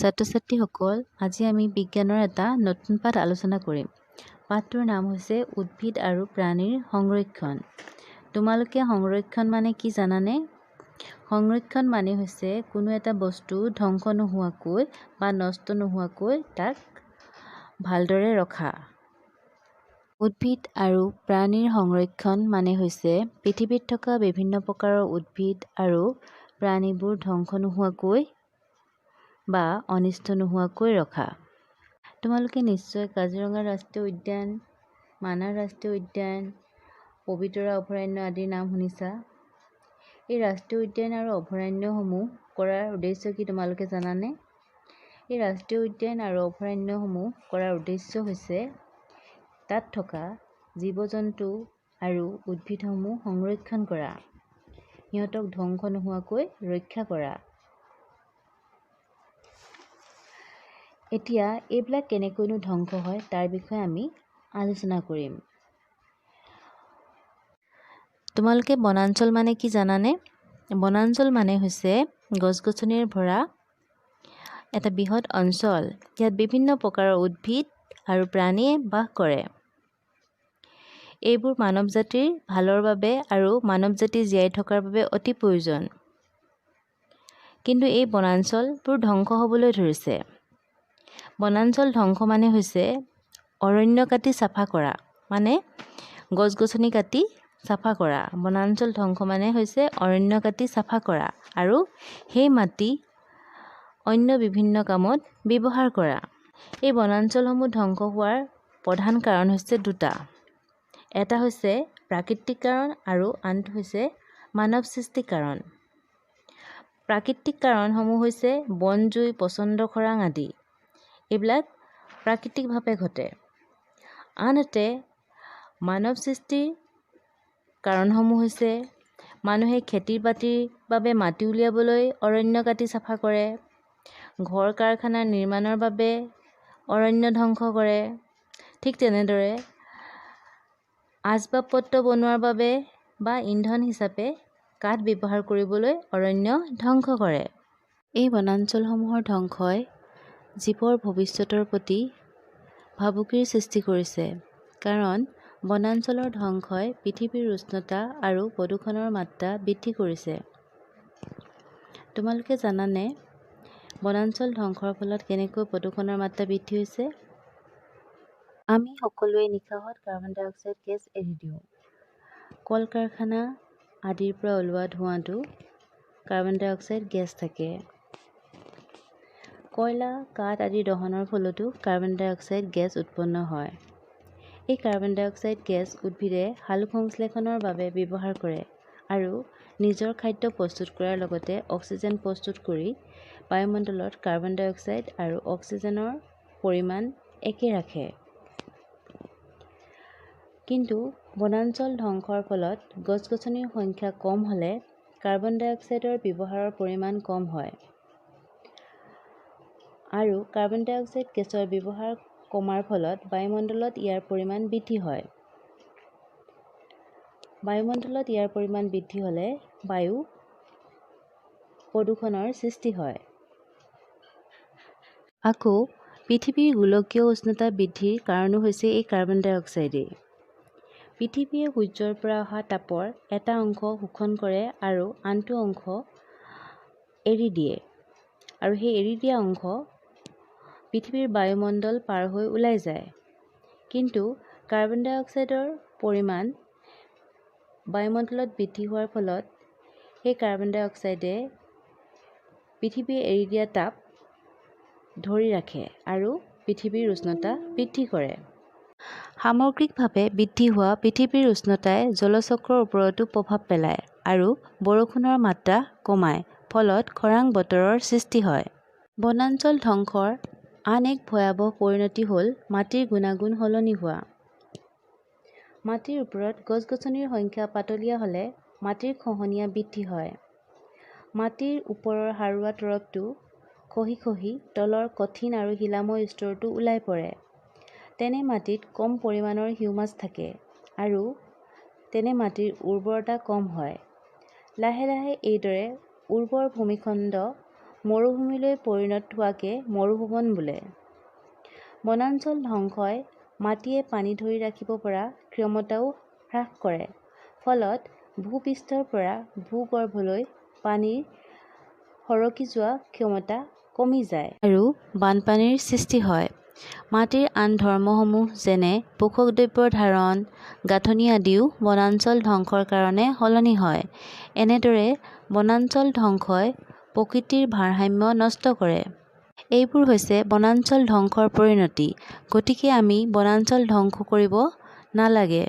ছাত্ৰ-ছাত্ৰীসকল, আজি আমি বিজ্ঞানৰ এটা নতুন পাঠ আলোচনা কৰিম। পাঠটোৰ নাম হৈছে উদ্ভিদ আৰু প্ৰাণীৰ সংৰক্ষণ। তোমালোকে সংৰক্ষণ মানে কি জানানে? সংৰক্ষণ মানে হৈছে কোনো এটা বস্তু ধ্বংস নোহোৱাকৈ বা নষ্ট নোহোৱাকৈ তাক ভালদৰে ৰখা। উদ্ভিদ আৰু প্ৰাণীৰ সংৰক্ষণ মানে হৈছে পৃথিৱীত থকা বিভিন্ন প্ৰকাৰৰ উদ্ভিদ আৰু প্ৰাণীবোৰ ধ্বংস নোহোৱাকৈ বা অনিষ্ট নোহোৱাকৈ ৰখা। তোমালোকে নিশ্চয় কাজিৰঙা ৰাষ্ট্ৰীয় উদ্যান, মানাহ ৰাষ্ট্ৰীয় উদ্যান, পবিতৰা অভয়াৰণ্য আদিৰ নাম শুনিছা। এই ৰাষ্ট্ৰীয় উদ্যান আৰু অভয়াৰণ্যসমূহ কৰাৰ উদ্দেশ্য কি তোমালোকে জানানে? এই ৰাষ্ট্ৰীয় উদ্যান আৰু অভয়াৰণ্যসমূহ কৰাৰ উদ্দেশ্য হৈছে তাত থকা জীৱ-জন্তু আৰু উদ্ভিদসমূহ সংৰক্ষণ কৰা, সিহঁতক ধ্বংস নোহোৱাকৈ ৰক্ষা কৰা। এতিয়া এইবিলাক কেনেকৈনো ধ্বংস হয় তাৰ বিষয়ে আমি আলোচনা কৰিম। তোমালোকে বনাঞ্চল মানে কি জানানে? বনাঞ্চল মানে হৈছে গছ-গছনিৰে ভৰা এটা বৃহৎ অঞ্চল। ইয়াত বিভিন্ন প্ৰকাৰৰ উদ্ভিদ আৰু প্ৰাণীয়ে বাস কৰে। এইবোৰ মানৱ জাতিৰ ভালৰ বাবে আৰু মানৱ জাতি জীয়াই থকাৰ বাবে অতি প্ৰয়োজন। কিন্তু এই বনাঞ্চলবোৰ ধ্বংস হ'বলৈ ধৰিছে। বনাঞ্চল ধ্বংস মানে হৈছে অৰণ্য কাটি চাফা কৰা, মানে গছ-গছনি কাটি চাফা কৰা। বনাঞ্চল ধ্বংস মানে হৈছে অৰণ্য কাটি চাফা কৰা আৰু সেই মাটি অন্য বিভিন্ন কামত ব্যৱহাৰ কৰা। এই বনাঞ্চলসমূহ ধ্বংস হোৱাৰ প্ৰধান কাৰণ হৈছে দুটা। এটা হৈছে প্ৰাকৃতিক কাৰণ আৰু আনটো হৈছে মানৱ সৃষ্টি কাৰণ। প্ৰাকৃতিক কাৰণসমূহ হৈছে বন জুই, প্ৰচণ্ড খৰাং আদি। এইবিলাক প্ৰাকৃতিকভাৱে ঘটে। আনহাতে মানৱ সৃষ্টিৰ কাৰণসমূহ হৈছে মানুহে খেতি-বাতিৰ বাবে মাটি উলিয়াবলৈ অৰণ্য কাটি চাফা কৰে, ঘৰ কাৰখানা নিৰ্মাণৰ বাবে অৰণ্য ধ্বংস কৰে, ঠিক তেনেদৰে আচবাব-পত্ৰ বনোৱাৰ বাবে বা ইন্ধন হিচাপে কাঠ ব্যৱহাৰ কৰিবলৈ অৰণ্য ধ্বংস কৰে। এই বনাঞ্চলসমূহৰ ধ্বংসই জীৱৰ ভৱিষ্যতৰ প্ৰতি ভাবুকিৰ সৃষ্টি কৰিছে, কাৰণ বনাঞ্চলৰ ধ্বংসই পৃথিৱীৰ উষ্ণতা আৰু প্ৰদূষণৰ মাত্ৰা বৃদ্ধি কৰিছে। তোমালোকে জানানে বনাঞ্চল ধ্বংসৰ ফলত কেনেকৈ প্ৰদূষণৰ মাত্ৰা বৃদ্ধি হৈছে? আমি সকলোৱে নিশাহত কাৰ্বন ডাই অক্সাইড গেছ এৰি দিওঁ। কল-কাৰখানা আদিৰ পৰা ওলোৱা ধোঁৱাতো কাৰ্বন ডাই অক্সাইড গেছ থাকে। কয়লা, কাঠ আদি দহনৰ ফলতো কাৰ্বন ডাই অক্সাইড গেছ উৎপন্ন হয়। এই কাৰ্বন ডাই অক্সাইড গেছ উদ্ভিদে সালোকসংশ্লেষণৰ বাবে ব্যৱহাৰ কৰে আৰু নিজৰ খাদ্য প্ৰস্তুত কৰাৰ লগতে অক্সিজেন প্ৰস্তুত কৰি বায়ুমণ্ডলত কাৰ্বন ডাই অক্সাইড আৰু অক্সিজেনৰ পৰিমাণ একে ৰাখে। কিন্তু বনাঞ্চল ধ্বংসৰ ফলত গছ-গছনিৰ সংখ্যা কম হ'লে কাৰ্বন ডাই অক্সাইডৰ ব্যৱহাৰৰ পৰিমাণ কম হয় আৰু কাৰ্বন ডাই অক্সাইড গেছৰ ব্যৱহাৰ কমাৰ ফলত বায়ুমণ্ডলত ইয়াৰ পৰিমাণ বৃদ্ধি হয়। বায়ুমণ্ডলত ইয়াৰ পৰিমাণ বৃদ্ধি হ'লে বায়ু প্ৰদূষণৰ সৃষ্টি হয়। আকৌ পৃথিৱীৰ গোলকীয় উষ্ণতা বৃদ্ধিৰ কাৰণো হৈছে এই কাৰ্বন ডাই অক্সাইডেই। পৃথিৱীয়ে সূৰ্যৰ পৰা অহা তাপৰ এটা অংশ শোষণ কৰে আৰু আনটো অংশ এৰি দিয়ে, আৰু সেই এৰি দিয়া অংশ পৃথিৱীৰ বায়ুমণ্ডল পাৰ হৈ ওলাই যায়। কিন্তু কাৰ্বন ডাই অক্সাইডৰ পৰিমাণ বায়ুমণ্ডলত বৃদ্ধি হোৱাৰ ফলত সেই কাৰ্বন ডাই অক্সাইডে পৃথিৱীয়ে এৰি দিয়া তাপ ধৰি ৰাখে আৰু পৃথিৱীৰ উষ্ণতা বৃদ্ধি কৰে। সামগ্ৰিকভাৱে বৃদ্ধি হোৱা পৃথিৱীৰ উষ্ণতাই জলচক্ৰৰ ওপৰতো প্ৰভাৱ পেলায় আৰু বৰষুণৰ মাত্ৰা কমায়, ফলত খৰাং বতৰৰ সৃষ্টি হয়। বনাঞ্চল ধ্বংসৰ আন এক ভয়াৱহ পৰিণতি হ'ল মাটিৰ গুণাগুণ সলনি হোৱা। মাটিৰ ওপৰত গছ-গছনিৰ সংখ্যা পাতলীয়া হ'লে মাটিৰ খহনীয়া বৃদ্ধি হয়। মাটিৰ ওপৰৰ সাৰুৱা তৰপটো খহি খহি তলৰ কঠিন আৰু শিলাময় স্তৰটো ওলাই পৰে। তেনে মাটিত কম পৰিমাণৰ হিউমাছ থাকে আৰু তেনে মাটিৰ উৰ্বৰতা কম হয়। লাহে লাহে এইদৰে উৰ্বৰ ভূমিখণ্ড মৰুভূমিলৈ পৰিণত হোৱাকে মৰুভৱন বোলে। বনাঞ্চল ধ্বংসই মাটিয়ে পানী ধৰি ৰাখিব পৰা ক্ষমতাও হ্ৰাস কৰে, ফলত ভূপৃষ্ঠৰ পৰা ভূগৰ্ভলৈ পানীৰ সৰকি যোৱা ক্ষমতা কমি যায় আৰু বানপানীৰ সৃষ্টি হয়। মাটিৰ আন ধৰ্মসমূহ যেনে পোষক দ্ৰব্যৰ ধাৰণ, গাঁথনি আদিও বনাঞ্চল ধ্বংসৰ কাৰণে সলনি হয়। এনেদৰে বনাঞ্চল ধ্বংসই প্ৰকৃতিৰ ভাৰসাম্য নষ্ট কৰে। এইবোৰ হৈছে বনাঞ্চল ধ্বংসৰ পৰিণতি। গতিকে আমি বনাঞ্চল ধ্বংস কৰিব নালাগে।